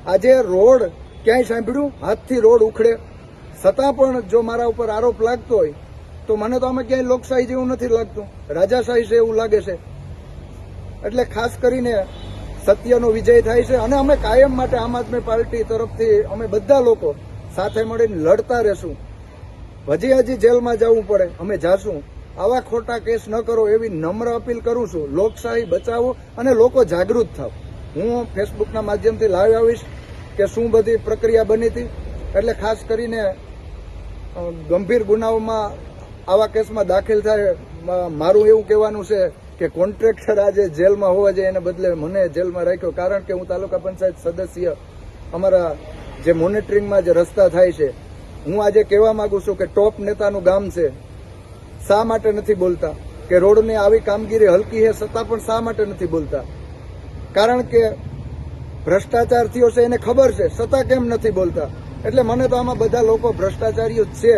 આજે રોડ ક્યાંય સાંભળ્યું હાથથી રોડ ઉખડે, છતાં પણ જો મારા ઉપર આરોપ લાગતો હોય તો મને તો આમાં ક્યાંય લોકશાહી જેવું નથી લાગતું, રાજાશાહી છે એવું લાગે છે. એટલે ખાસ કરીને સત્યનો વિજય થાય છે અને અમે કાયમ માટે આમ આદમી પાર્ટી તરફથી અમે બધા લોકો સાથે મળીને લડતા રહેશું. હજી જેલમાં જવું પડે અમે જાશું. આવા ખોટા કેસ ન કરો એવી નમ્ર અપીલ કરું છું. લોકશાહી બચાવો અને લોકો જાગૃત થાવ. હું ફેસબુકના માધ્યમથી લાઈવ આવીશ કે શું બધી પ્રક્રિયા બની હતી. એટલે ખાસ કરીને ગંભીર ગુનાઓમાં આવા કેસમાં દાખલ થાય. મારું એવું કહેવાનું છે કે કોન્ટ્રાક્ટર આજે જેલમાં હોવા જોઈએ એને બદલે મને જેલમાં રાખ્યો, કારણ કે હું તાલુકા પંચાયત સદસ્ય, અમારા જે મોનિટરિંગમાં જે રસ્તા થાય છે, હું આજે કહેવા માંગુ છું કે ટોપ નેતાનું ગામ છે, શા માટે નથી બોલતા? કે રોડની આવી કામગીરી હલકી છે છતાં પણ શા માટે નથી બોલતા? કારણ કે ભ્રષ્ટાચાર થયો છે એને ખબર છે, છતાં કેમ નથી બોલતા? એટલે મને તો આમાં બધા લોકો ભ્રષ્ટાચારીઓ જ છે.